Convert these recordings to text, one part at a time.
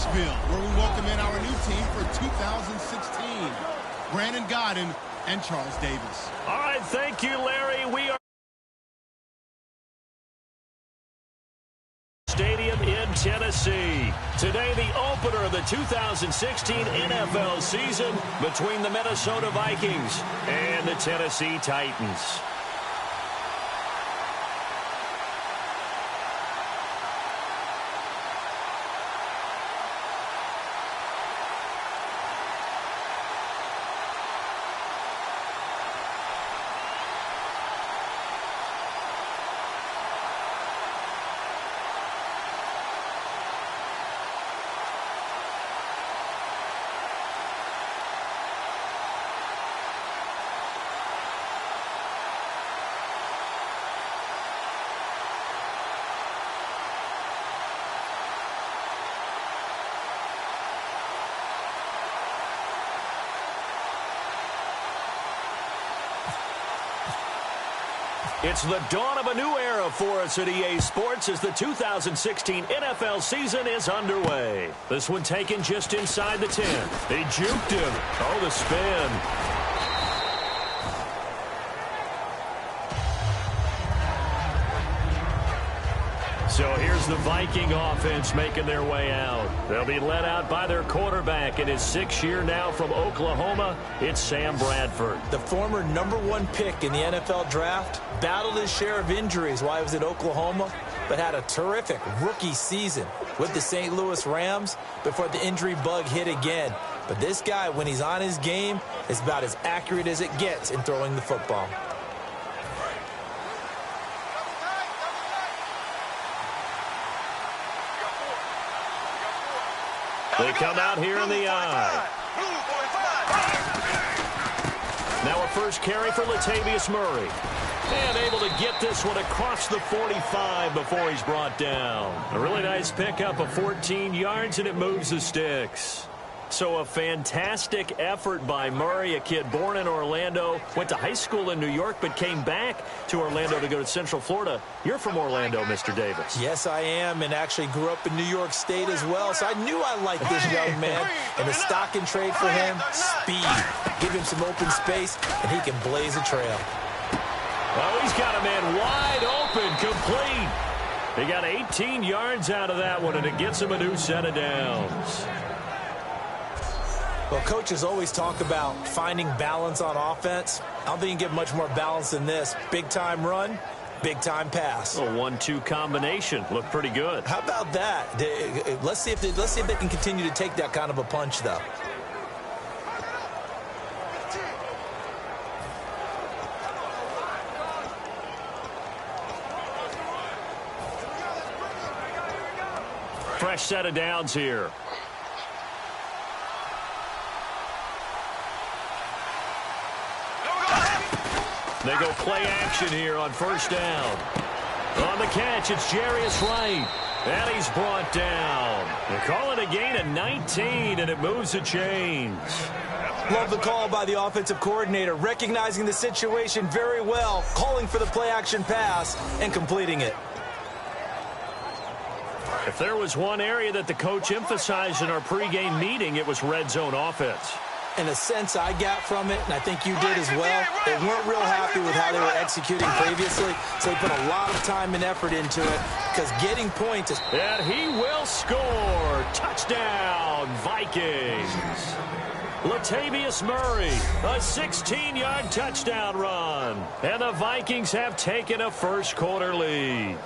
Nashville, where we welcome in our new team for 2016. Brandon Godden and Charles Davis. All right, thank you, Larry. We are Stadium in Tennessee. Today, the opener of the 2016 NFL season between the Minnesota Vikings and the Tennessee Titans. It's the dawn of a new era for us at EA Sports as the 2016 NFL season is underway. This one taken just inside the 10. They juked him. Oh, the spin. So here's the Viking offense making their way out. They'll be led out by their quarterback in his 6th year now from Oklahoma. It's Sam Bradford. The former #1 pick in the NFL draft battled his share of injuries while he was at Oklahoma, but had a terrific rookie season with the St. Louis Rams before the injury bug hit again. But this guy, when he's on his game, is about as accurate as it gets in throwing the football. They come out here in the eye. Now a first carry for Latavius Murray. And able to get this one across the 45 before he's brought down. A really nice pickup of 14 yards, and it moves the sticks. So a fantastic effort by Murray, a kid born in Orlando, went to high school in New York, but came back to Orlando to go to Central Florida. You're from Orlando, Mr. Davis. Yes, I am, and actually grew up in New York State as well, so I knew I liked this young man. And the stock and trade for him, speed. Give him some open space, and he can blaze a trail. Oh, he's got a man wide open, complete. He got 18 yards out of that one, and it gets him a new set of downs. Well, coaches always talk about finding balance on offense. I don't think you can get much more balance than this. Big-time run, big-time pass. A 1-2 combination. Looked pretty good. How about that? Let's see if they can continue to take that kind of a punch, though. Fresh set of downs here. They go play action here on first down. On the catch, it's Jarius Wright. And he's brought down. They call it a gain of 19, and it moves the chains. Love the call by the offensive coordinator, recognizing the situation very well, calling for the play-action pass, and completing it. If there was one area that the coach emphasized in our pregame meeting, it was red zone offense. And the sense I got from it, and I think you did as well, they weren't real happy with how they were executing previously, so they put a lot of time and effort into it, because getting points is... And he will score. Touchdown, Vikings. Latavius Murray, a 16-yard touchdown run. And the Vikings have taken a first-quarter lead.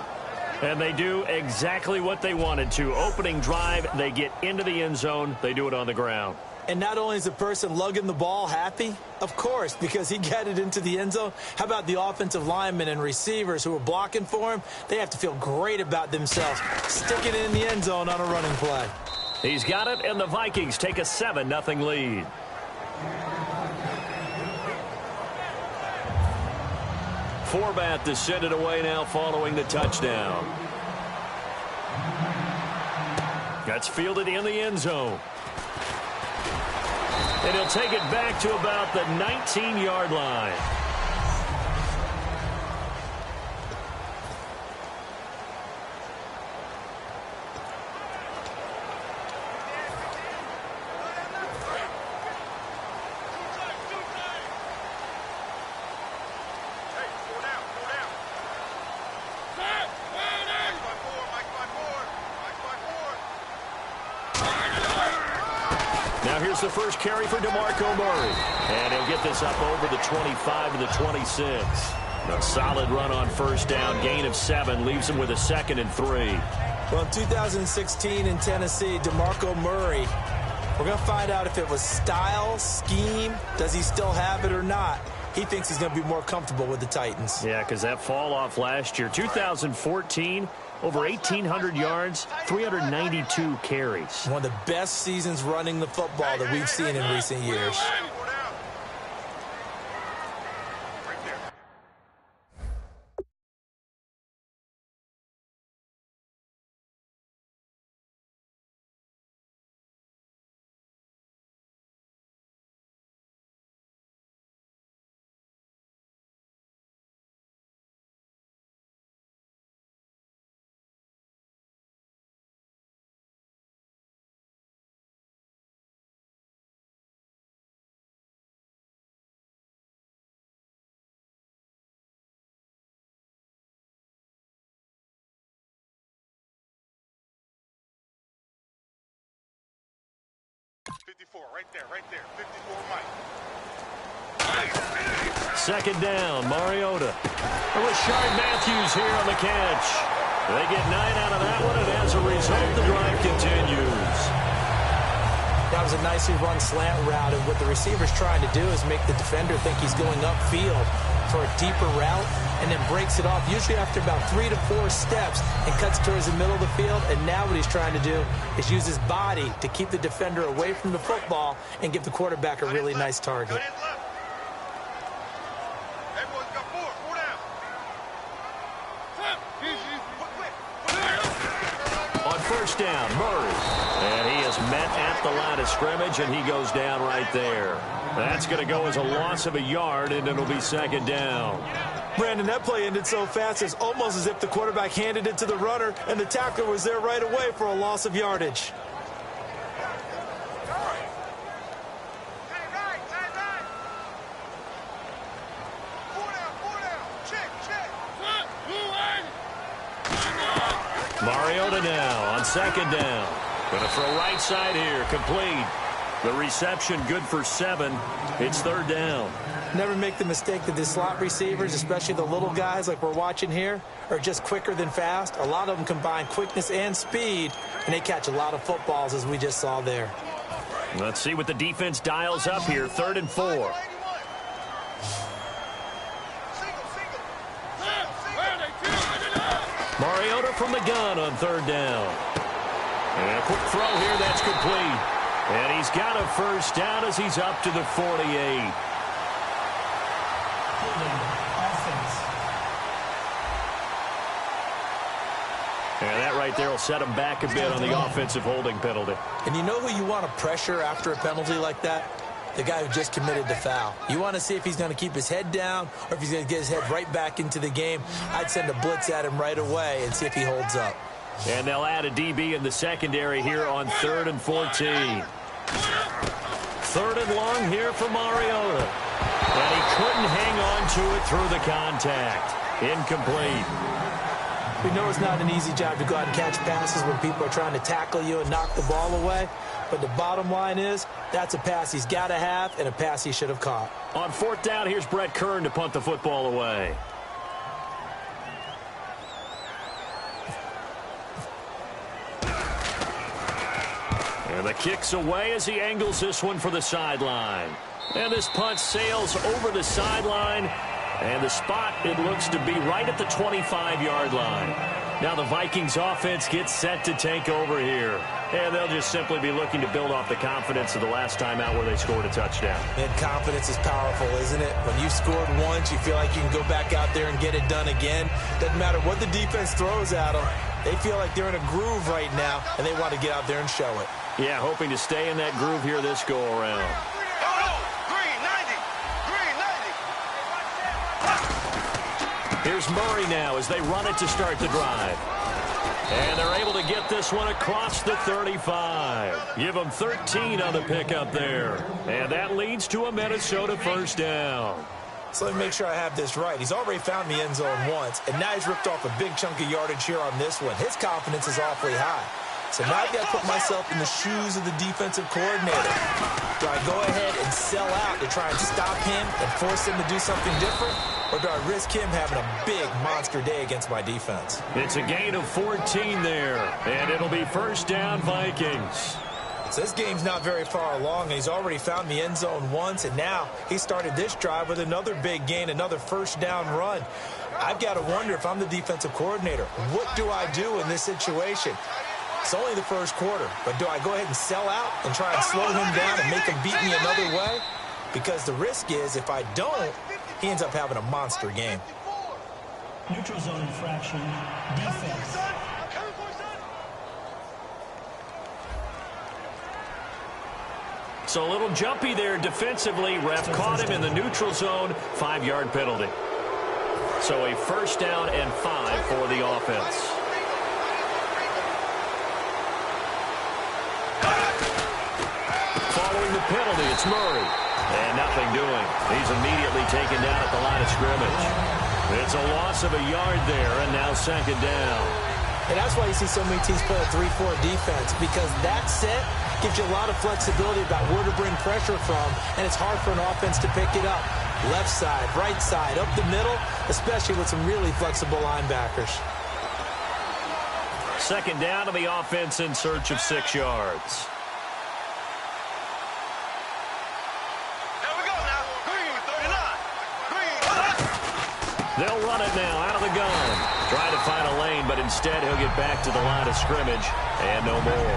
And they do exactly what they wanted to. Opening drive, they get into the end zone. They do it on the ground. And not only is the person lugging the ball happy, of course, because he got it into the end zone. How about the offensive linemen and receivers who are blocking for him? They have to feel great about themselves, sticking it in the end zone on a running play. He's got it, and the Vikings take a 7-0 lead. Forbat to send it away now following the touchdown. That's fielded in the end zone. And he'll take it back to about the 19-yard line. Now here's the first carry for DeMarco Murray. And he'll get this up over the 25 to the 26. A solid run on first down. Gain of 7 leaves him with a 2nd and 3. Well, in 2016 in Tennessee, DeMarco Murray, we're going to find out if it was style, scheme, does he still have it or not. He thinks he's going to be more comfortable with the Titans. Yeah, because that fall off last year, 2014, over 1,800 yards, 392 carries. One of the best seasons running the football that we've seen in recent years. Right there. 54, Mike. Second down, Mariota. Rashard Matthews here on the catch. They get 9 out of that one, and as a result, the drive continues. That was a nicely run slant route, and what the receiver's trying to do is make the defender think he's going upfield for a deeper route, and then breaks it off, usually after about 3 to 4 steps, and cuts towards the middle of the field. And now what he's trying to do is use his body to keep the defender away from the football and give the quarterback a really nice target. On first down, Murray. And he is met at the line of scrimmage, and he goes down right there. That's going to go as a loss of a yard, and it'll be second down. Brandon, that play ended so fast, it's almost as if the quarterback handed it to the runner, and the tackler was there right away for a loss of yardage. Mariota now on second down. Going to throw right side here, complete. The reception good for 7. It's third down. Never make the mistake that the slot receivers, especially the little guys like we're watching here, are just quicker than fast. A lot of them combine quickness and speed, and they catch a lot of footballs, as we just saw there. Let's see what the defense dials up here. 3rd and 4. Mariota from the gun on 3rd down. And a quick throw here, that's complete. And he's got a first down as he's up to the 48. And that right there will set him back a bit on the offensive holding penalty. And you know who you want to pressure after a penalty like that? The guy who just committed the foul. You want to see if he's going to keep his head down or if he's going to get his head right back into the game. I'd send a blitz at him right away and see if he holds up. And they'll add a DB in the secondary here on 3rd and 14. 3rd and long here for Mariota. And he couldn't hang on to it through the contact. Incomplete. We know it's not an easy job to go out and catch passes when people are trying to tackle you and knock the ball away. But the bottom line is, that's a pass he's got to have and a pass he should have caught. On 4th down, here's Brett Kern to punt the football away. And the kick's away as he angles this one for the sideline. And this punt sails over the sideline. And the spot, it looks to be right at the 25-yard line. Now the Vikings offense gets set to take over here. And they'll just simply be looking to build off the confidence of the last time out where they scored a touchdown. And confidence is powerful, isn't it? When you've scored once, you feel like you can go back out there and get it done again. Doesn't matter what the defense throws at them. They feel like they're in a groove right now, and they want to get out there and show it. Yeah, hoping to stay in that groove here this go-around. Here's Murray now as they run it to start the drive. And they're able to get this one across the 35. Give them 13 on the pickup there. And that leads to a Minnesota first down. So let me make sure I have this right. He's already found the end zone once, and now he's ripped off a big chunk of yardage here on this one. His confidence is awfully high. So now I've got to put myself in the shoes of the defensive coordinator. Do I go ahead and sell out to try and stop him and force him to do something different? Or do I risk him having a big monster day against my defense? It's a gain of 14 there, and it'll be first down Vikings. So this game's not very far along, and he's already found the end zone once, and now he started this drive with another big gain, another first down run. I've got to wonder if I'm the defensive coordinator. What do I do in this situation? It's only the first quarter, but do I go ahead and sell out and try and slow him down and make him beat me another way? Because the risk is if I don't, he ends up having a monster game. Neutral zone infraction, defense. So a little jumpy there defensively. Ref caught him in the neutral zone. 5-yard penalty. So a first down and 5 for the offense. Following the penalty, it's Murray. And nothing doing. He's immediately taken down at the line of scrimmage. It's a loss of a yard there, and now second down. And that's why you see so many teams play a 3-4 defense, because that set gives you a lot of flexibility about where to bring pressure from, and it's hard for an offense to pick it up. Left side, right side, up the middle, especially with some really flexible linebackers. Second down to the offense in search of 6 yards. They'll run it now out of the gun. Trying to find a lane, but instead he'll get back to the line of scrimmage. And no more.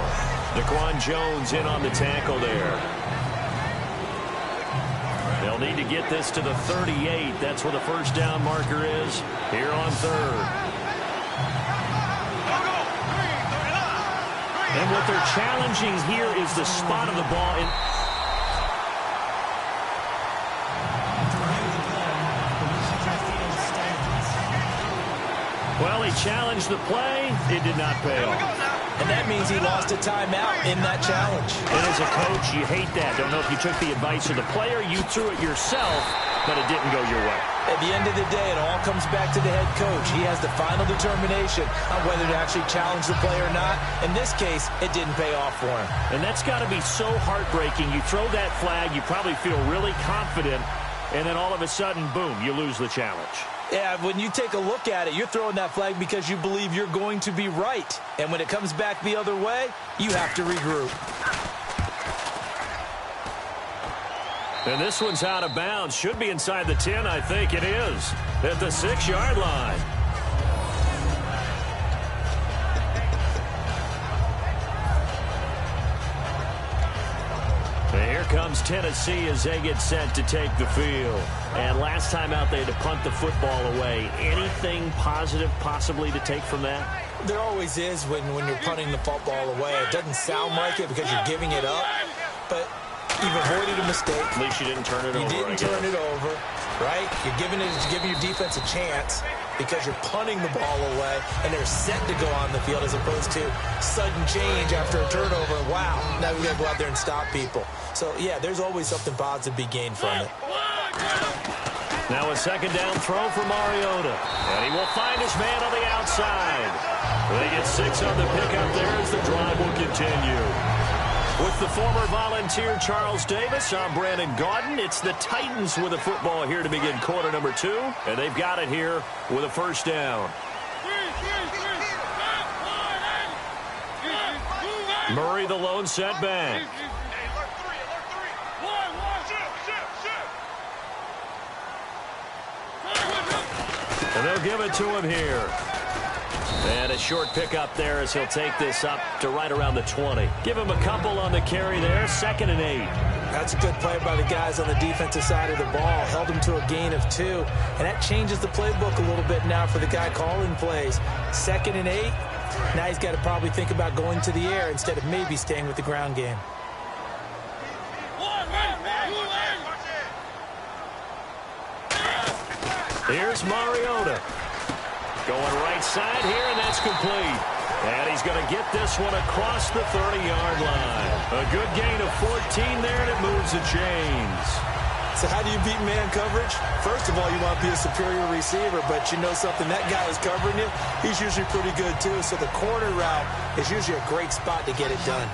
Daquan Jones in on the tackle there. They'll need to get this to the 38. That's where the first down marker is here on third. And what they're challenging here is the spot of the ball. Well, he challenged the play. It did not pay off. And that means he lost a timeout in that challenge. And as a coach, you hate that. Don't know if you took the advice of the player. You threw it yourself, but it didn't go your way. At the end of the day, it all comes back to the head coach. He has the final determination on whether to actually challenge the play or not. In this case, it didn't pay off for him. And that's got to be so heartbreaking. You throw that flag, you probably feel really confident, and then all of a sudden, boom, you lose the challenge. Yeah, when you take a look at it, you're throwing that flag because you believe you're going to be right. And when it comes back the other way, you have to regroup. And this one's out of bounds. Should be inside the 10, I think it is. At the 6-yard line. And here comes Tennessee as they get set to take the field. And last time out, they had to punt the football away. Anything positive possibly to take from that? There always is when you're punting the football away. It doesn't sound like it because you're giving it up, but you've avoided a mistake. At least you didn't turn it over. You didn't turn it over, right? You're giving your defense a chance because you're punting the ball away, and they're set to go on the field as opposed to sudden change after a turnover. Wow, now we got to go out there and stop people. So, yeah, there's always something positive to be gained from it. Now a second down throw for Mariota. And he will find his man on the outside. They get 6 on the pickup there as the drive will continue. With the former Volunteer Charles Davis, I'm Brandon Gaudin. It's the Titans with the football here to begin quarter number 2. And they've got it here with a first down. Murray the lone setback. And they'll give it to him here. And a short pickup there as he'll take this up to right around the 20. Give him a couple on the carry there. 2nd and 8. That's a good play by the guys on the defensive side of the ball. Held him to a gain of 2. And that changes the playbook a little bit now for the guy calling plays. 2nd and 8. Now he's got to probably think about going to the air instead of maybe staying with the ground game. Here's Mariota. Going right side here, and that's complete. And he's going to get this one across the 30-yard line. A good gain of 14 there, and it moves the chains. So how do you beat man coverage? First of all, you want to be a superior receiver, but you know something, that guy is covering you, he's usually pretty good too. So the corner route is usually a great spot to get it done.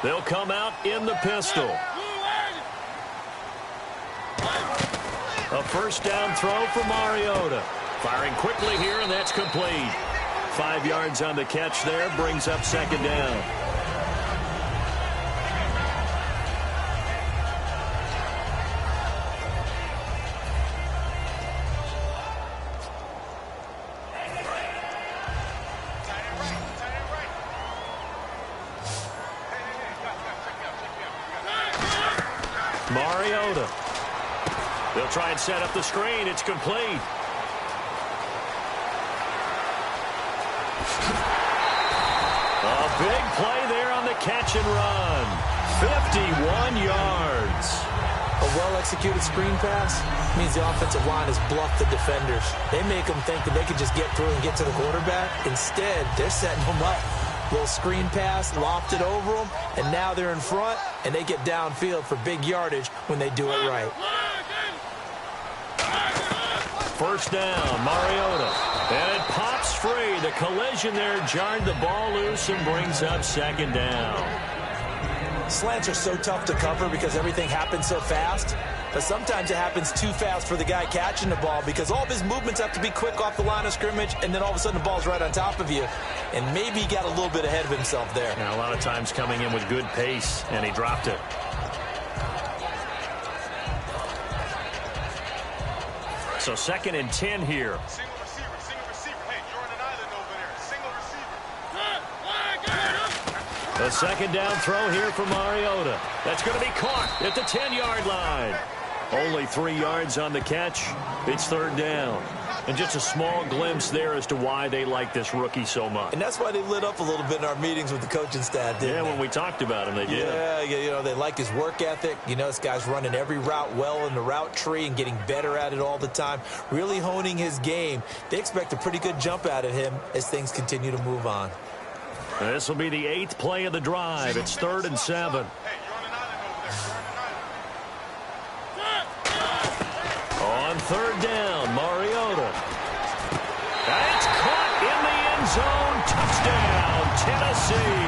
They'll come out in the pistol. A first down throw for Mariota. Firing quickly here, and that's complete. 5 yards on the catch there, brings up second down. Mariota. They'll try and set up the screen. It's complete. A big play there on the catch and run. 51 yards. A well-executed screen pass means the offensive line has bluffed the defenders. They make them think that they can just get through and get to the quarterback. Instead, they're setting them up. Little screen pass, lofted over them, and now they're in front, and they get downfield for big yardage when they do it right. First down, Mariota. And it pops free. The collision there jarred the ball loose and brings up second down. Slants are so tough to cover because everything happens so fast. But sometimes it happens too fast for the guy catching the ball because all of his movements have to be quick off the line of scrimmage, and then all of a sudden the ball's right on top of you. And maybe he got a little bit ahead of himself there. Now, a lot of times coming in with good pace, and he dropped it. So 2nd and 10 here. Single receiver, single receiver. Hey, you're on an island over there. Single receiver. A second down throw here for Mariota. That's going to be caught at the 10-yard line. Only 3 yards on the catch. It's third down. And just a small glimpse there as to why they like this rookie so much. And that's why they lit up a little bit in our meetings with the coaching staff, didn't they? Yeah, when we talked about him, they did. Yeah, you know, they like his work ethic. You know, this guy's running every route well in the route tree and getting better at it all the time, really honing his game. They expect a pretty good jump out of him as things continue to move on. This will be the 8th play of the drive. It's 3rd and 7. Hey, you're on an island over there. On third down, Mariota. And it's caught in the end zone. Touchdown, Tennessee.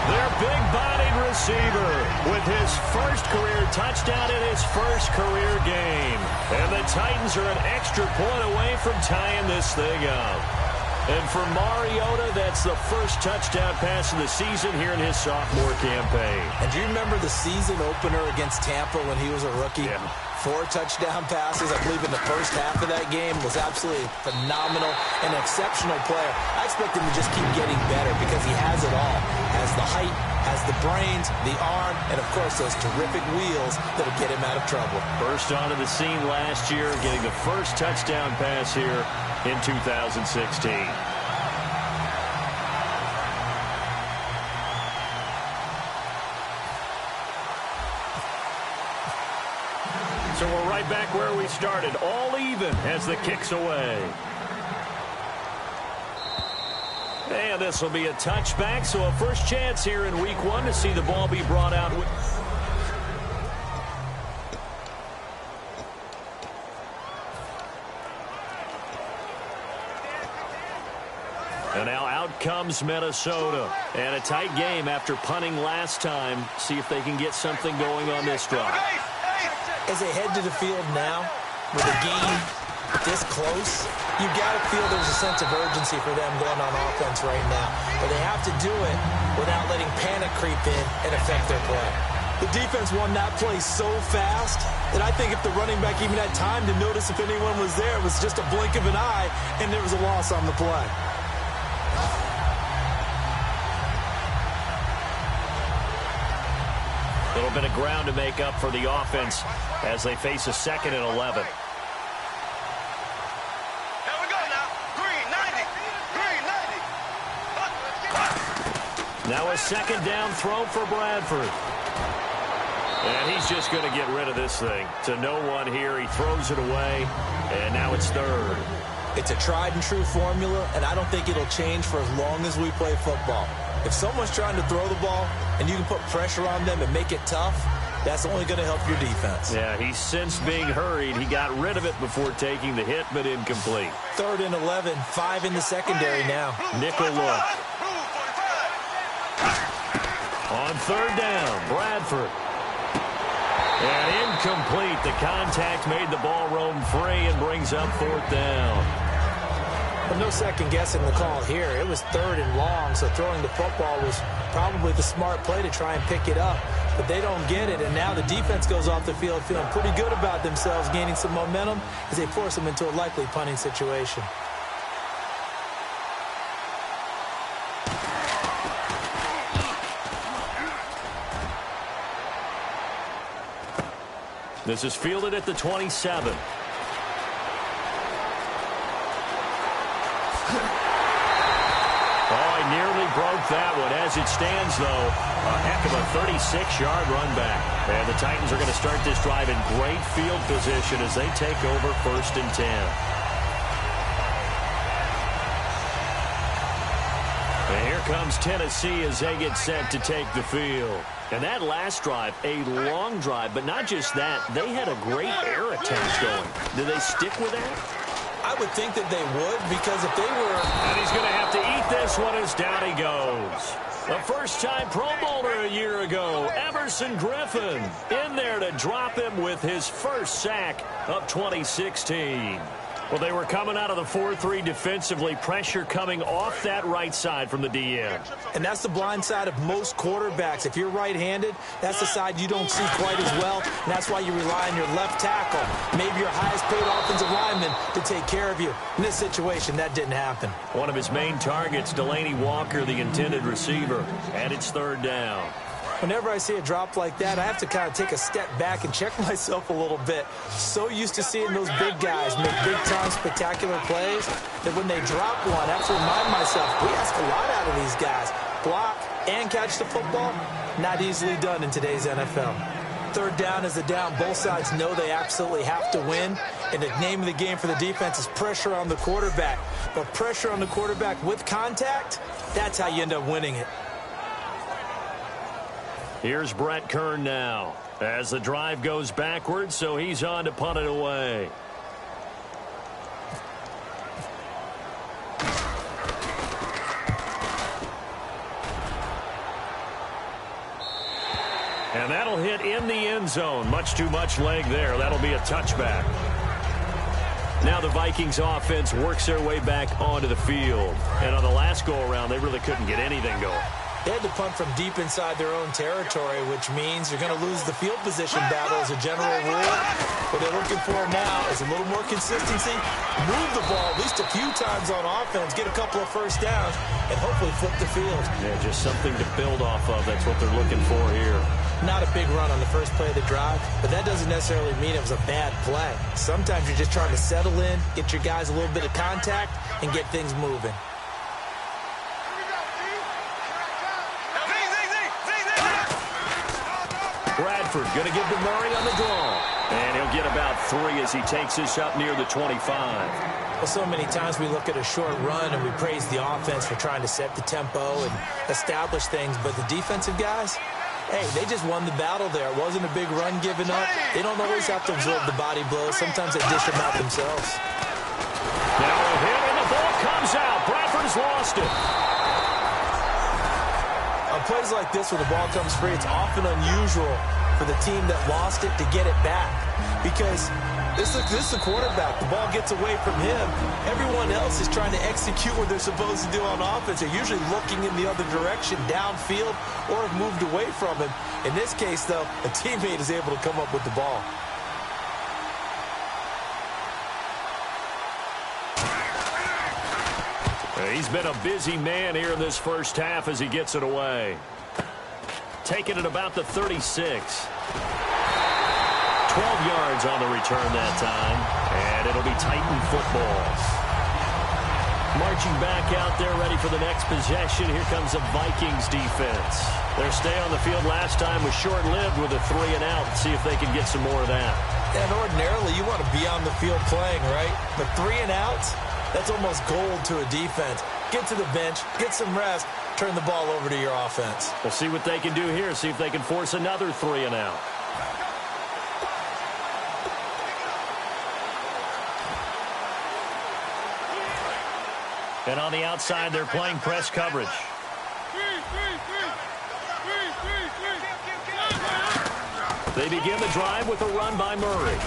Their big-bodied receiver with his first career touchdown in his first career game. And the Titans are an extra point away from tying this thing up. And for Mariota, that's the first touchdown pass of the season here in his sophomore campaign. And do you remember the season opener against Tampa when he was a rookie? Yeah. 4 touchdown passes, I believe, in the first half of that game. Was absolutely phenomenal, an exceptional player. I expect him to just keep getting better because he has it all. Has the height, has the brains, the arm, and, of course, those terrific wheels that'll get him out of trouble. Burst onto the scene last year, getting the first touchdown pass here in 2016. So we're right back where we started, all even as the kick's away. And this will be a touchback, so a first chance here in week 1 to see the ball be brought out. And now out comes Minnesota. And a tight game after punting last time. See if they can get something going on this drive. As they head to the field now, with the game this close, you got to feel there's a sense of urgency for them going on offense right now. But they have to do it without letting panic creep in and affect their play. The defense won that play so fast that I think if the running back even had time to notice if anyone was there, it was just a blink of an eye, and there was a loss on the play. A little bit of ground to make up for the offense as they face a 2nd and 11. Here we go now. Green 90. Green 90. Now a second down throw for Bradford. And he's just going to get rid of this thing. To no one here. He throws it away. And now it's 3rd. It's a tried and true formula, and I don't think it'll change for as long as we play football. If someone's trying to throw the ball and you can put pressure on them and make it tough, that's only going to help your defense. Yeah, he sensed being hurried. He got rid of it before taking the hit, but incomplete. 3rd and 11, 5 in the secondary now. Nickel look. On 3rd down, Bradford. And incomplete. The contact made the ball roam free and brings up 4th down. Well, no second guessing the call here. It was 3rd and long, so throwing the football was probably the smart play to try and pick it up. But they don't get it, and now the defense goes off the field feeling pretty good about themselves, gaining some momentum as they force them into a likely punting situation. This is fielded at the 27. Nearly broke that one. As it stands, though, a heck of a 36-yard run back. And the Titans are going to start this drive in great field position as they take over 1st and 10. And here comes Tennessee as they get set to take the field. And that last drive, a long drive, but not just that. They had a great air attack going. Do they stick with that? I would think that they would, because if they were... And he's going to have to eat this one as down he goes. A first-time Pro Bowler a year ago, Everson Griffin, in there to drop him with his first sack of 2016. Well, they were coming out of the 4-3 defensively. Pressure coming off that right side from the DN. And that's the blind side of most quarterbacks. If you're right-handed, that's the side you don't see quite as well. And that's why you rely on your left tackle, maybe your highest-paid offensive lineman, to take care of you. In this situation, that didn't happen. One of his main targets, Delaney Walker, the intended receiver. And it's 3rd down. Whenever I see a drop like that, I have to kind of take a step back and check myself a little bit. So used to seeing those big guys make big-time spectacular plays that when they drop one, I have to remind myself, we ask a lot out of these guys. Block and catch the football, not easily done in today's NFL. 3rd down is the down. Both sides know they absolutely have to win. And the name of the game for the defense is pressure on the quarterback. But pressure on the quarterback with contact, that's how you end up winning it. Here's Brett Kern now as the drive goes backwards, so he's on to punt it away. And that'll hit in the end zone. Much too much leg there. That'll be a touchback. Now the Vikings offense works their way back onto the field. And on the last go-around, they really couldn't get anything going. They had to punt from deep inside their own territory, which means you're going to lose the field position battle as a general rule. What they're looking for now is a little more consistency, move the ball at least a few times on offense, get a couple of first downs, and hopefully flip the field. Yeah, just something to build off of. That's what they're looking for here. Not a big run on the first play of the drive, but that doesn't necessarily mean it was a bad play. Sometimes you're just trying to settle in, get your guys a little bit of contact, and get things moving. Bradford going to give to Murray on the draw. And he'll get about 3 as he takes this up near the 25. Well, so many times we look at a short run and we praise the offense for trying to set the tempo and establish things. But the defensive guys, hey, they just won the battle there. It wasn't a big run given up. They don't always have to absorb the body blows. Sometimes they dish them out themselves. Now a hit and the ball comes out. Bradford's lost it. On plays like this where the ball comes free, it's often unusual for the team that lost it to get it back. Because this is the quarterback. The ball gets away from him. Everyone else is trying to execute what they're supposed to do on offense. They're usually looking in the other direction, downfield, or have moved away from him. In this case, though, a teammate is able to come up with the ball. He's been a busy man here in this first half as he gets it away. Taking it about the 36. 12 yards on the return that time. And it'll be Titan football. Marching back out there, ready for the next possession. Here comes the Vikings defense. Their stay on the field last time was short-lived with a 3 and out. See if they can get some more of that. And ordinarily, you want to be on the field playing, right? But 3 and outs? That's almost gold to a defense. Get to the bench, get some rest, turn the ball over to your offense. We'll see what they can do here. See if they can force another 3 and out. And on the outside, they're playing press coverage. They begin the drive with a run by Murray.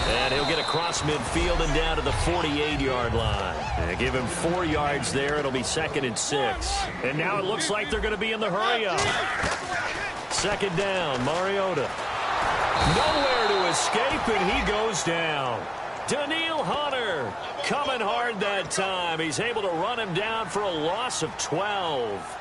And he'll get across midfield and down to the 48-yard line. And give him 4 yards there. It'll be 2nd and 6. And now it looks like they're going to be in the hurry-up. 2nd down, Mariota. Nowhere to escape, and he goes down. Daniil Hunter coming hard that time. He's able to run him down for a loss of 12.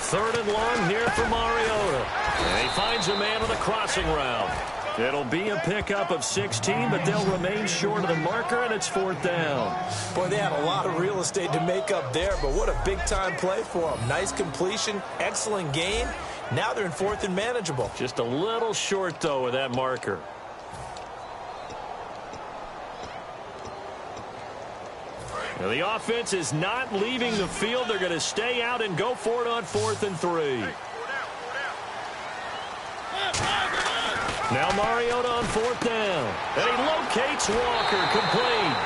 3rd and long here for Mariota. And he finds a man on the crossing route. It'll be a pickup of 16, but they'll remain short of the marker, and it's 4th down. Boy, they had a lot of real estate to make up there, but what a big-time play for them. Nice completion, excellent gain. Now they're in 4th and manageable. Just a little short, though, with that marker. Now, the offense is not leaving the field. They're going to stay out and go for it on 4th and 3. Now Mariota on 4th down. And he locates Walker, complete.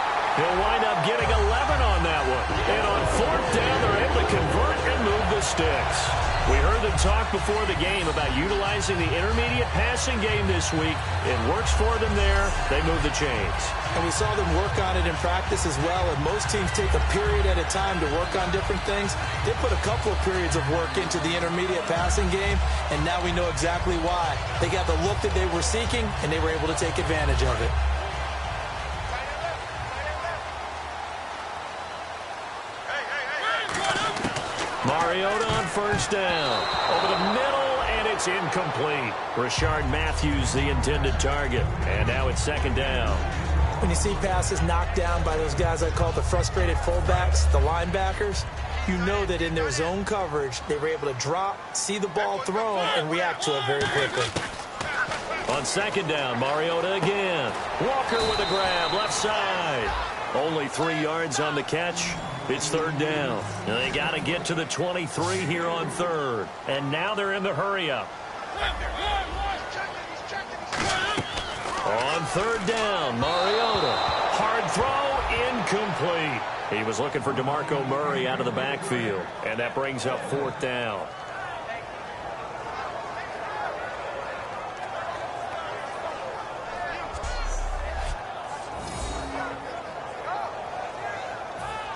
He'll wind up getting 11 on that one. And on 4th down, they're able to convert and move the sticks. We heard them talk before the game about utilizing the intermediate passing game this week. It works for them there. They move the chains. And we saw them work on it in practice as well. And most teams take a period at a time to work on different things. They put a couple of periods of work into the intermediate passing game, and now we know exactly why. They got the look that they were seeking, and they were able to take advantage of it. Mariota on 1st down. Over the middle, and it's incomplete. Rashard Matthews, the intended target. And now it's 2nd down. When you see passes knocked down by those guys I call the frustrated fullbacks, the linebackers, you know that in their zone coverage, they were able to drop, see the ball thrown, and react to it very quickly. On 2nd down, Mariota again. Walker with a grab, left side. Only 3 yards on the catch. It's 3rd down. And they got to get to the 23 here on 3rd. And now they're in the hurry-up. On 3rd down, Mariota. Hard throw, incomplete. He was looking for DeMarco Murray out of the backfield. And that brings up 4th down.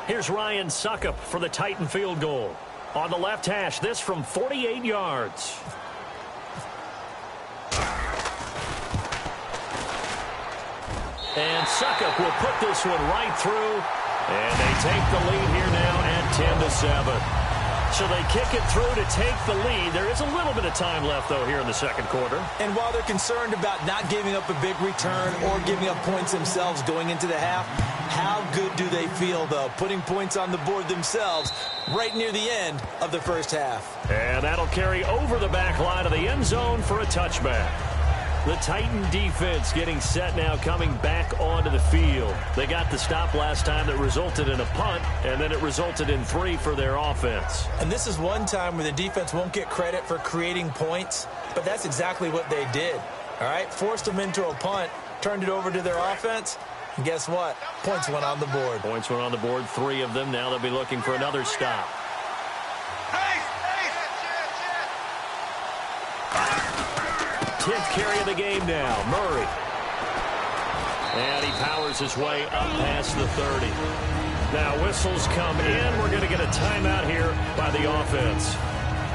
Here's Ryan Suckup for the Titan field goal. On the left hash, this from 48 yards. And Suckup will put this one right through. And they take the lead here now at 10-7. So they kick it through to take the lead. There is a little bit of time left, though, here in the 2nd quarter. And while they're concerned about not giving up a big return or giving up points themselves going into the half, how good do they feel, though, putting points on the board themselves right near the end of the 1st half? And that'll carry over the back line of the end zone for a touchback. The Titan defense getting set now, coming back onto the field. They got the stop last time that resulted in a punt, and then it resulted in 3 for their offense. And this is one time where the defense won't get credit for creating points, but that's exactly what they did. All right, forced them into a punt, turned it over to their offense, and guess what? Points went on the board. Points went on the board, 3 of them. Now they'll be looking for another stop. 10th carry of the game now, Murray. And he powers his way up past the 30. Now whistles come in. We're going to get a timeout here by the offense.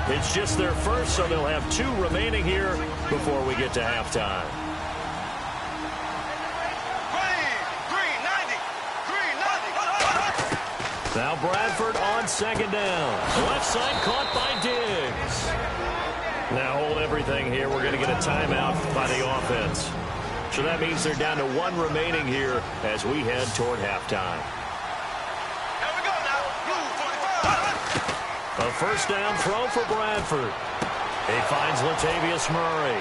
It's just their first, so they'll have 2 remaining here before we get to halftime. Now Bradford on 2nd down. Left side caught by Diggs. Now hold everything here. We're going to get a timeout by the offense. So that means they're down to 1 remaining here as we head toward halftime. Here we go now. A 1st down throw for Bradford. He finds Latavius Murray.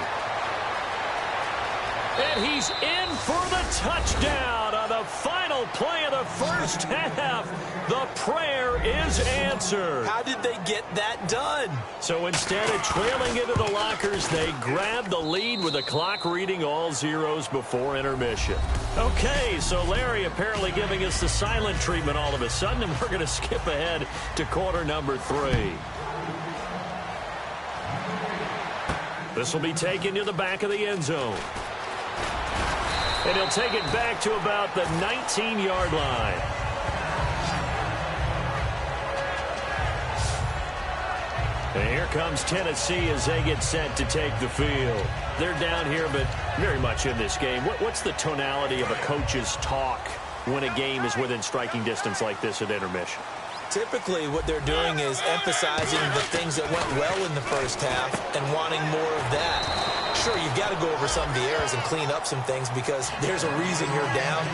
And he's in for the touchdown on the final play of the first half. The prayer is answered. How did they get that done? So instead of trailing into the lockers, they grabbed the lead with the clock reading all zeros before intermission. Okay, so Larry apparently giving us the silent treatment all of a sudden, and we're going to skip ahead to quarter number 3. This will be taken to the back of the end zone. And he'll take it back to about the 19-yard line. And here comes Tennessee as they get set to take the field. They're down here, but very much in this game. What's the tonality of a coach's talk when a game is within striking distance like this at intermission? Typically, what they're doing is emphasizing the things that went well in the first half and wanting more of that. Sure, you've got to go over some of the errors and clean up some things because there's a reason you're down.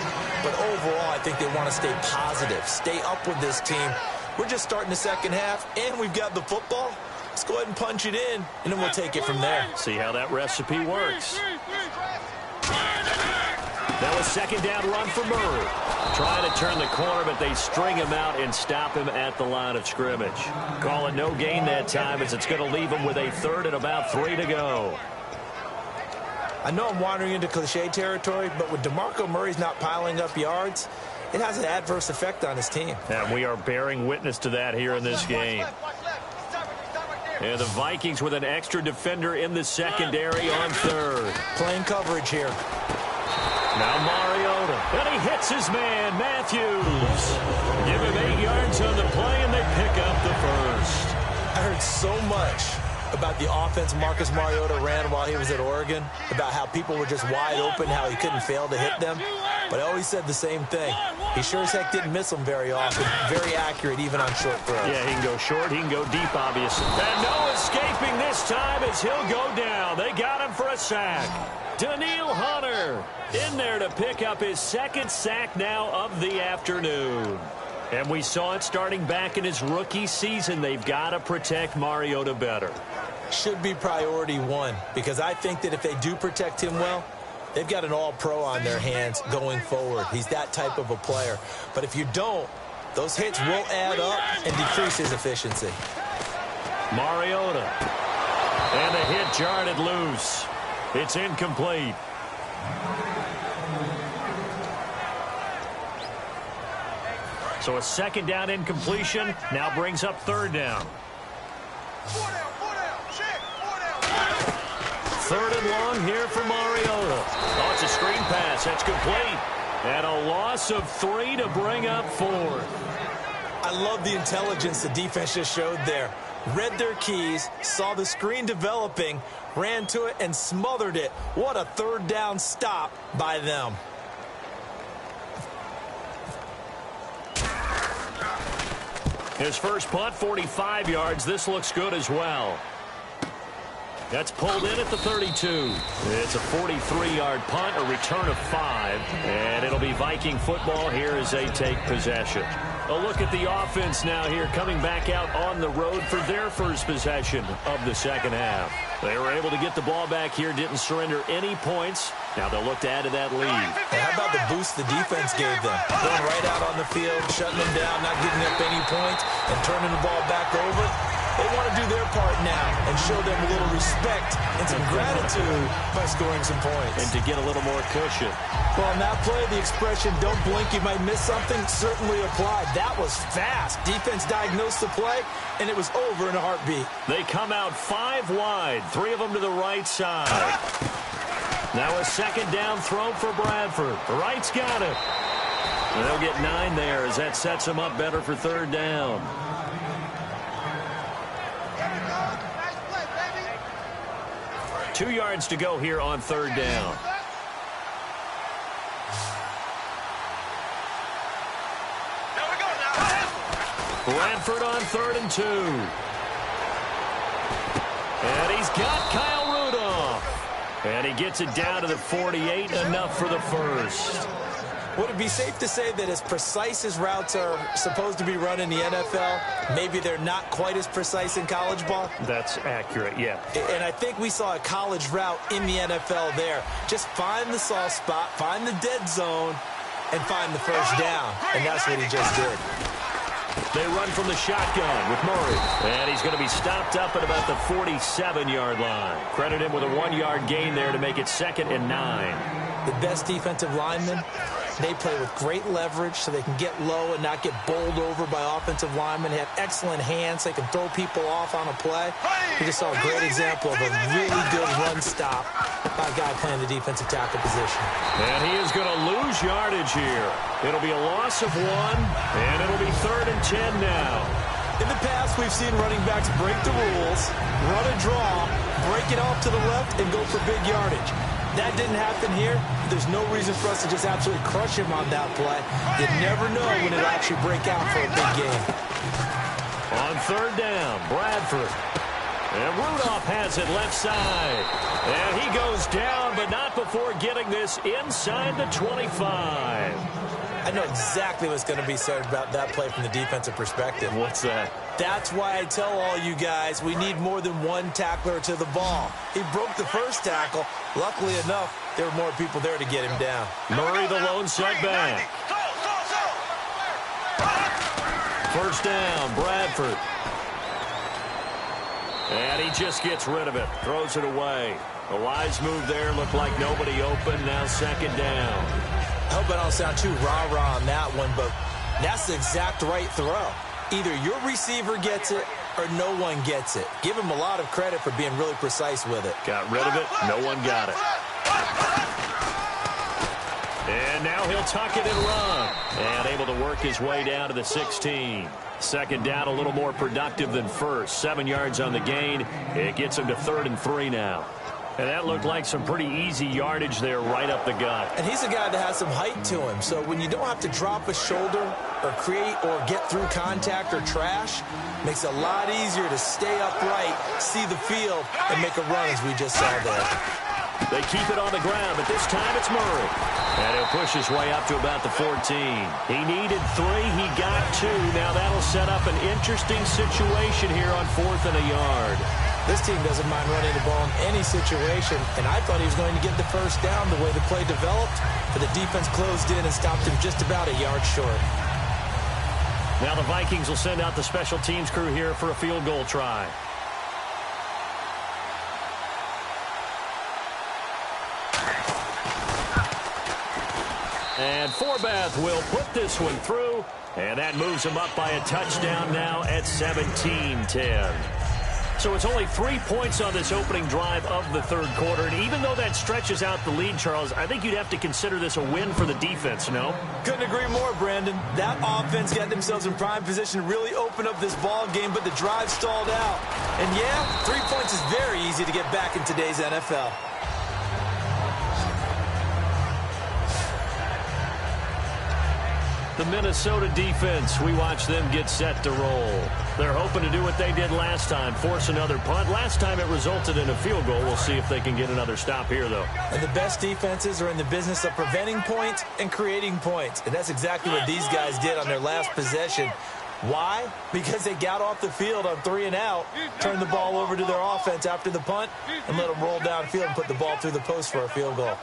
But overall, I think they want to stay positive, stay up with this team. We're just starting the second half, and we've got the football. Let's go ahead and punch it in, and then we'll take it from there. See how that recipe works. Now a second down run for Murray. Trying to turn the corner, but they string him out and stop him at the line of scrimmage. Call it no gain that time as it's going to leave him with a third and about 3 to go. I know I'm wandering into cliche territory, but with DeMarco Murray's not piling up yards, it has an adverse effect on his team. And we are bearing witness to that here in this game. And the Vikings with an extra defender in the secondary on third. Playing coverage here. Now Mariota, and he hits his man, Matthews. Give him 8 yards on the play, and they pick up the first. I heard so much about the offense Marcus Mariota ran while he was at Oregon, about how people were just wide open, how he couldn't fail to hit them. But I always said the same thing. He sure as heck didn't miss them very often. Very accurate, even on short throws. Yeah, he can go short, he can go deep, obviously. And no escaping this time as he'll go down. They got him for a sack. Daniil Hunter in there to pick up his second sack now of the afternoon. And we saw it starting back in his rookie season. They've got to protect Mariota better. Should be priority 1, because I think that if they do protect him well, they've got an all-pro on their hands going forward. He's that type of a player. But if you don't, those hits will add up and decrease his efficiency. Mariota. And the hit jarred it loose. It's incomplete. So a second down incompletion now brings up third down. 3rd and long here for Mariota. Oh, it's a screen pass. That's complete. And a loss of 3 to bring up 4th. I love the intelligence the defense just showed there. Read their keys, saw the screen developing, ran to it, and smothered it. What a third down stop by them. His first punt, 45 yards. This looks good as well. That's pulled in at the 32. It's a 43-yard punt, a return of 5. And it'll be Viking football here as they take possession. A look at the offense now here, coming back out on the road for their first possession of the second half. They were able to get the ball back here, didn't surrender any points. Now they'll look to add to that lead. And how about the boost the defense gave them? Going right out on the field, shutting them down, not giving up any points, and turning the ball back over. They want to do their part now and show them a little respect and some gratitude by scoring some points. And to get a little more cushion. Well, on that play, the expression, don't blink, you might miss something, certainly applied. That was fast. Defense diagnosed the play, and it was over in a heartbeat. They come out 5 wide, 3 of them to the right side. Now a second down throw for Bradford. Wright's got it. And they'll get 9 there as that sets them up better for third down. Nice play, baby. 2 yards to go here on third down. Bradford on 3rd and 2. And he's got Kyle Rudolph. And he gets it down to the 48, enough for the first. Would it be safe to say that as precise as routes are supposed to be run in the NFL, maybe they're not quite as precise in college ball? That's accurate, yeah. And I think we saw a college route in the NFL there. Just find the soft spot, find the dead zone, and find the first down. And that's what he just did. They run from the shotgun with Murray. And he's going to be stopped up at about the 47-yard line. Credit him with a 1-yard gain there to make it 2nd and 9. The best defensive linemen, they play with great leverage so they can get low and not get bowled over by offensive linemen. They have excellent hands so they can throw people off on a play. We just saw a great example of a really good run stop by a guy playing the defensive tackle position. And he is going to lose yardage here. It'll be a loss of 1, and it'll be 3rd and 10 now. In the past, we've seen running backs break the rules, run a draw, break it off to the left, and go for big yardage. That didn't happen here. There's no reason for us to just absolutely crush him on that play. You never know when it'll actually break out for a big game. On 3rd down, Bradford. And Rudolph has it left side. And he goes down, but not before getting this inside the 25. I know exactly what's going to be said about that play from the defensive perspective. What's that? That's why I tell all you guys we need more than one tackler to the ball. He broke the first tackle. Luckily enough, there were more people there to get him down. Murray, the lone setback. 1st down, Bradford. And he just gets rid of it, throws it away. A wise move there, looked like nobody open, now 2nd down. I hope I don't sound too rah-rah on that one, but that's the exact right throw. Either your receiver gets it or no one gets it. Give him a lot of credit for being really precise with it. Got rid of it. No one got it. And now he'll tuck it and run. And able to work his way down to the 16. 2nd down, a little more productive than first. 7 yards on the gain. It gets him to 3rd and 3 now. And that looked like some pretty easy yardage there right up the gut. And he's a guy that has some height to him. So when you don't have to drop a shoulder or create or get through contact or trash, makes it a lot easier to stay upright, see the field, and make a run as we just saw there. They keep it on the ground, but this time it's Murray. And he'll push his way up to about the 14. He needed 3. He got 2. Now that'll set up an interesting situation here on 4th and a yard. This team doesn't mind running the ball in any situation, and I thought he was going to get the first down the way the play developed, but the defense closed in and stopped him just about a yard short. Now the Vikings will send out the special teams crew here for a field goal try. And Forbath will put this one through, and that moves him up by a touchdown now at 17-10. So it's only 3 points on this opening drive of the 3rd quarter. And even though that stretches out the lead, Charles, I think you'd have to consider this a win for the defense, no? Couldn't agree more, Brandon. That offense got themselves in prime position to really open up this ball game, but the drive stalled out. And yeah, 3 points is very easy to get back in today's NFL. The Minnesota defense, we watch them get set to roll. They're hoping to do what they did last time, force another punt. Last time it resulted in a field goal. We'll see if they can get another stop here, though. And the best defenses are in the business of preventing points and creating points. And that's exactly what these guys did on their last possession. Why? Because they got off the field on 3 and out, turned the ball over to their offense after the punt, and let them roll downfield and put the ball through the post for a field goal.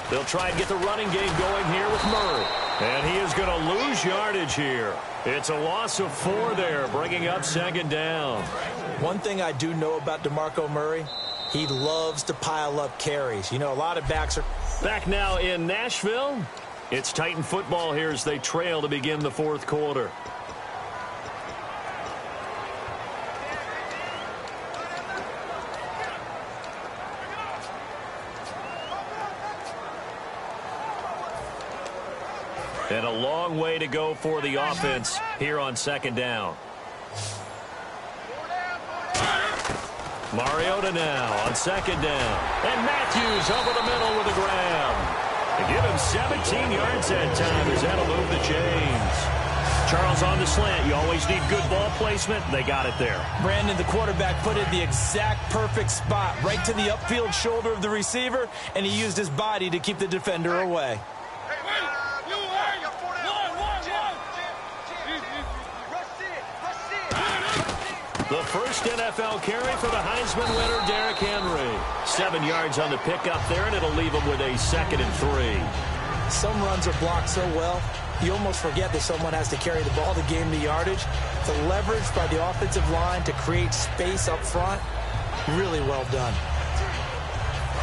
They'll try and get the running game going here with Murray. And he is going to lose yardage here. It's a loss of 4 there, bringing up 2nd down. One thing I do know about DeMarco Murray, he loves to pile up carries. You know, a lot of backs are... Back now in Nashville. It's Titan football here as they trail to begin the 4th quarter. And a long way to go for the offense here on 2nd down. Mariota now on 2nd down. And Matthews over the middle with a grab. They give him 17 yards that time as that'll move the chains. Charles, on the slant, you always need good ball placement. They got it there. Brandon, the quarterback, put it in the exact perfect spot, right to the upfield shoulder of the receiver, and he used his body to keep the defender away. The first NFL carry for the Heisman winner, Derrick Henry. 7 yards on the pickup there, and it'll leave him with a 2nd and 3. Some runs are blocked so well, you almost forget that someone has to carry the ball to gain the yardage. The leverage by the offensive line to create space up front, really well done.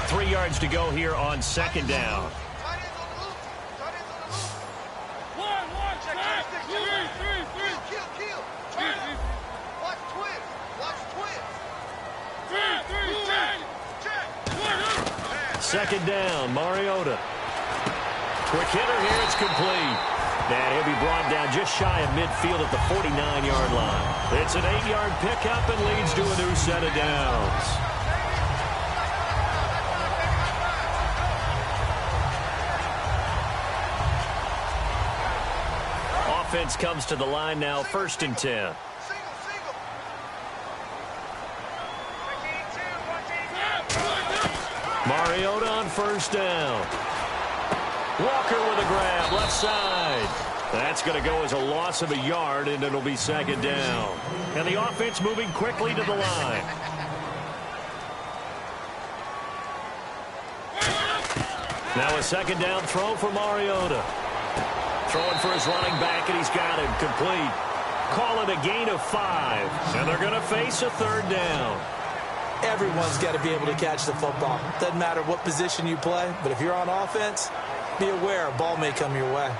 3 yards to go here on 2nd down. Second down, Mariota. Quick hitter here, it's complete. And he'll be brought down just shy of midfield at the 49-yard line. It's an 8-yard pickup and leads to a new set of downs. Offense comes to the line now, 1st and 10. Mariota on 1st down. Walker with a grab, left side. That's going to go as a loss of a yard, and it'll be 2nd down. And the offense moving quickly to the line. Now a 2nd down throw for Mariota. Throwing for his running back, and he's got him complete. Call it a gain of 5, and they're going to face a 3rd down. Everyone's got to be able to catch the football. Doesn't matter what position you play, but if you're on offense, be aware a ball may come your way.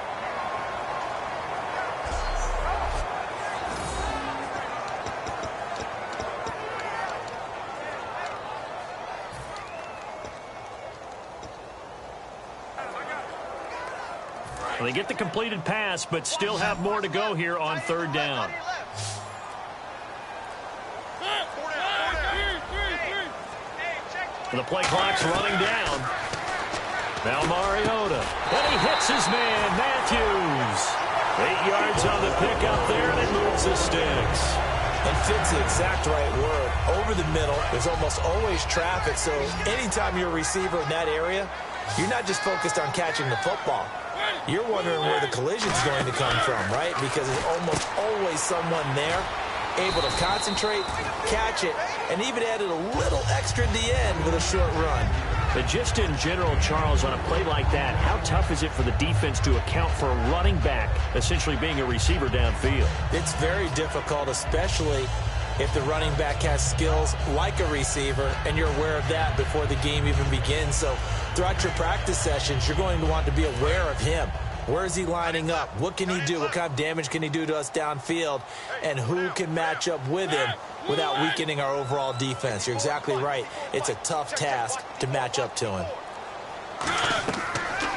Well, they get the completed pass, but still have more to go here on 3rd down. The play clock's running down. Now Mariota. And he hits his man, Matthews. 8 yards on the pickup there, and it moves the sticks. And fits the exact right word. Over the middle, there's almost always traffic, so anytime you're a receiver in that area, you're not just focused on catching the football. You're wondering where the collision's going to come from, right? Because there's almost always someone there able to concentrate, catch it, and even added a little extra at the end with a short run. But just in general, Charles, on a play like that, how tough is it for the defense to account for a running back essentially being a receiver downfield? It's very difficult, especially if the running back has skills like a receiver, and you're aware of that before the game even begins. So throughout your practice sessions, you're going to want to be aware of him. Where is he lining up? What can he do? What kind of damage can he do to us downfield? And who can match up with him without weakening our overall defense? You're exactly right. It's a tough task to match up to him.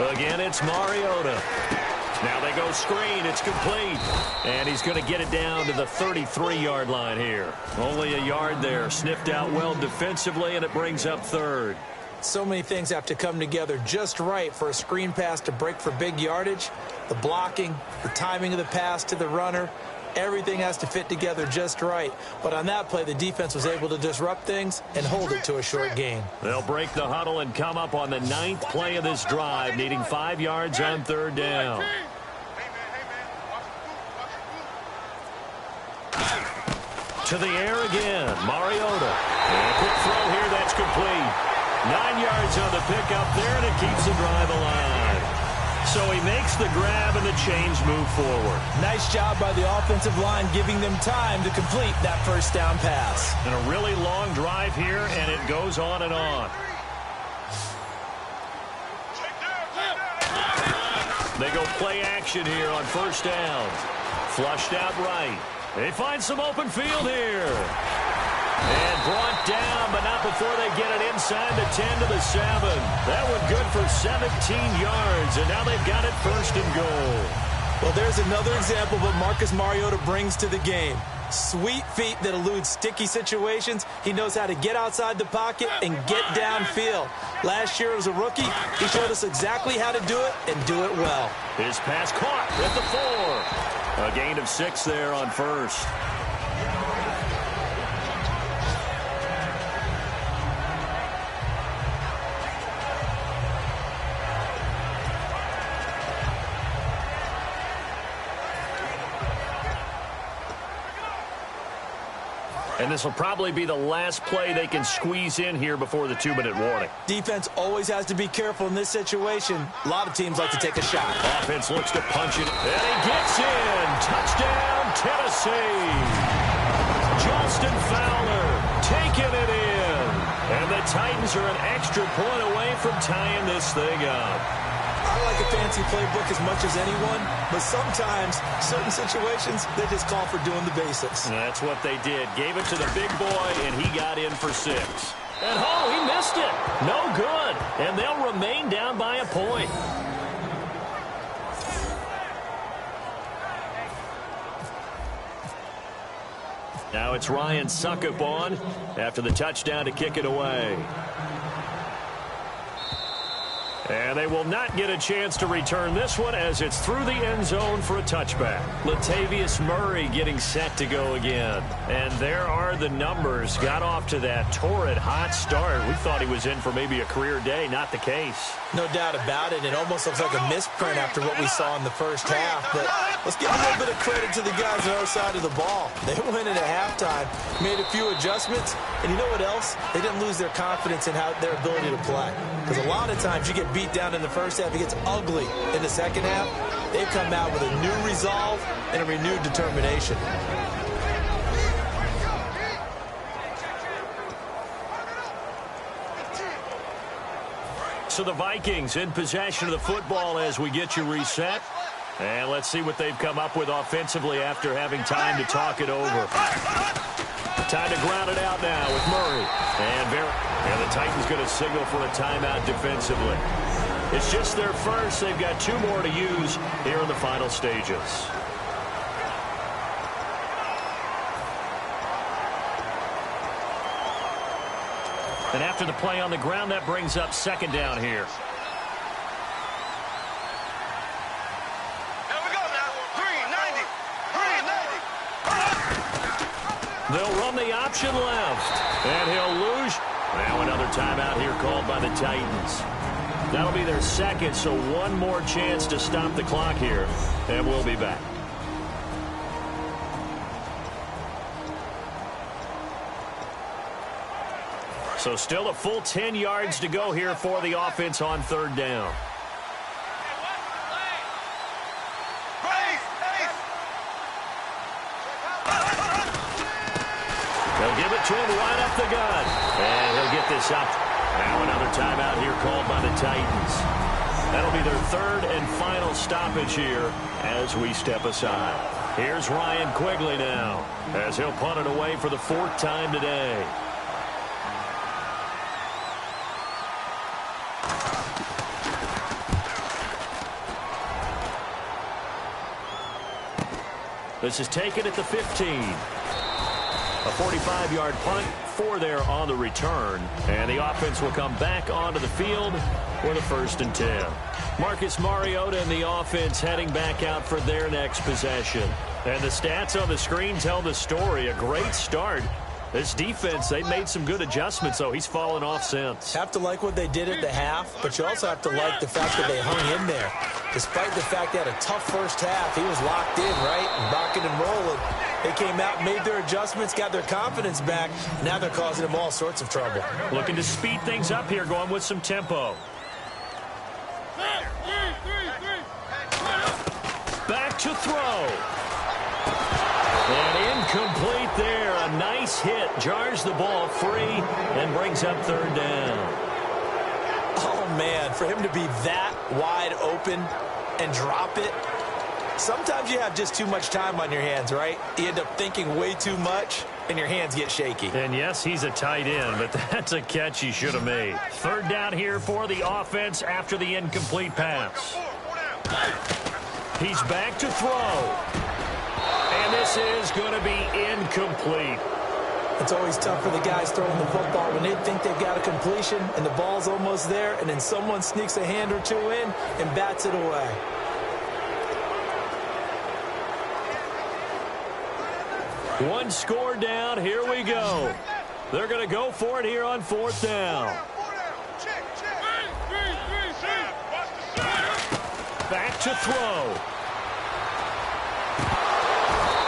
Again, it's Mariota. Now they go screen. It's complete. And he's going to get it down to the 33-yard line here. Only a yard there. Sniffed out well defensively, and it brings up 3rd. So many things have to come together just right for a screen pass to break for big yardage. The blocking, the timing of the pass to the runner, everything has to fit together just right. But on that play, the defense was able to disrupt things and hold it to a short gain. They'll break the huddle and come up on the 9th play of this drive, needing 5 yards on 3rd down. To the air again, Mariota. And a quick throw here, that's complete. 9 yards on the pickup there, and it keeps the drive alive. So he makes the grab, and the chains move forward. Nice job by the offensive line, giving them time to complete that 1st down pass. And a really long drive here, and it goes on and on. They go play action here on 1st down. Flushed out right. They find some open field here. And brought down, but not before they get it inside the 10 to the 7. That one good for 17 yards, and now they've got it 1st and goal. Well, there's another example of what Marcus Mariota brings to the game. Sweet feet that elude sticky situations. He knows how to get outside the pocket and get downfield. Last year as a rookie, he showed us exactly how to do it and do it well. His pass caught at the 4. A gain of 6 there on first. And this will probably be the last play they can squeeze in here before the 2-minute warning. Defense always has to be careful in this situation. A lot of teams like to take a shot. Offense looks to punch it, and he gets in. Touchdown, Tennessee. Justin Fowler taking it in. And the Titans are an extra point away from tying this thing up. I like a fancy playbook as much as anyone, but sometimes, certain situations, they just call for doing the basics. And that's what they did. Gave it to the big boy, and he got in for 6. And, oh, he missed it. No good. And they'll remain down by a point. Now it's Ryan Suckup on after the touchdown to kick it away. And they will not get a chance to return this one as it's through the end zone for a touchback. Latavius Murray getting set to go again. And there are the numbers. Got off to that torrid hot start. We thought he was in for maybe a career day. Not the case. No doubt about it. It almost looks like a misprint after what we saw in the first half. But let's give a little bit of credit to the guys on the other side of the ball. They went in at halftime, made a few adjustments, and you know what else? They didn't lose their confidence in their ability to play. Because a lot of times you get beat down in the first half, it gets ugly in the second half. They've come out with a new resolve and a renewed determination. So the Vikings in possession of the football as we get you reset. And let's see what they've come up with offensively after having time to talk it over. Time to ground it out now with Murray. And the Titans going to signal for a timeout defensively. It's just their first. They've got 2 more to use here in the final stages. And after the play on the ground, that brings up second down here. Here we go now. 390. They'll run the option left. And he'll lose. Now another timeout here called by the Titans. That'll be their second, so one more chance to stop the clock here. And we'll be back. So still a full 10 yards to go here for the offense on third down. They'll give it to him right up the gut. And he'll get this up. Now another timeout here called by the Titans. That'll be their third and final stoppage here as we step aside. Here's Ryan Quigley now as he'll punt it away for the 4th time today. This is taken at the 15. A 45-yard punt, 4 there on the return. And the offense will come back onto the field for the 1st and 10. Marcus Mariota and the offense heading back out for their next possession. And the stats on the screen tell the story. A great start. This defense, they made some good adjustments, so he's fallen off since. Have to like what they did at the half, but you also have to like the fact that they hung in there. Despite the fact they had a tough first half, he was locked in, right? And rocking and rolling. They came out, made their adjustments, got their confidence back. Now they're causing him all sorts of trouble. Looking to speed things up here, going with some tempo. Back to throw. And incomplete there. A nice hit. Jars the ball free and brings up third down. Oh, man, for him to be that wide open and drop it. Sometimes you have just too much time on your hands, right? You end up thinking way too much, and your hands get shaky. And, yes, he's a tight end, but that's a catch he should have made. Third down here for the offense after the incomplete pass. He's back to throw. And this is going to be incomplete. It's always tough for the guys throwing the football when they think they've got a completion and the ball's almost there, and then someone sneaks a hand or two in and bats it away. One score down. Here we go. They're going to go for it here on 4th down. Back to throw.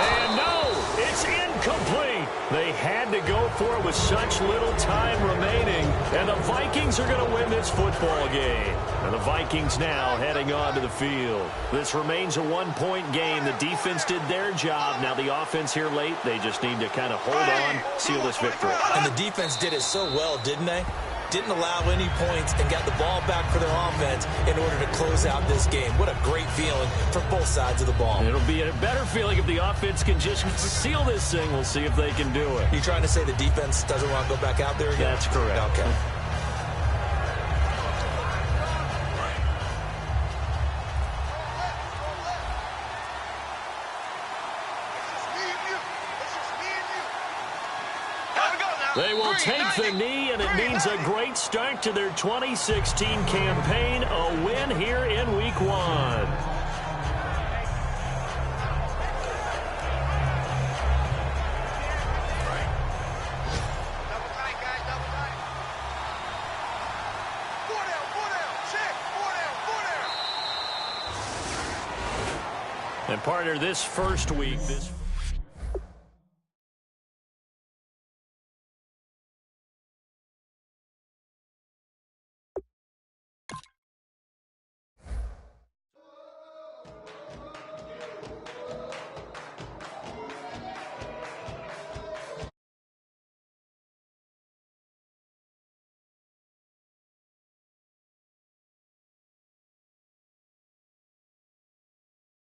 And no, it's incomplete. They had to go for it with such little time remaining. And the Vikings are going to win this football game. And the Vikings now heading onto the field. This remains a one-point game. The defense did their job. Now the offense here late, they just need to kind of hold on, seal this victory. And the defense did it so well, didn't they? Didn't allow any points and got the ball back for their offense in order to close out this game. What a great feeling for both sides of the ball. It'll be a better feeling if the offense can just seal this thing. We'll see if they can do it. You trying to say the defense doesn't want to go back out there again? That's correct. Okay. They will take the knee, and it means a great start to their 2016 campaign, a win here in Week 1. And partner, this first week,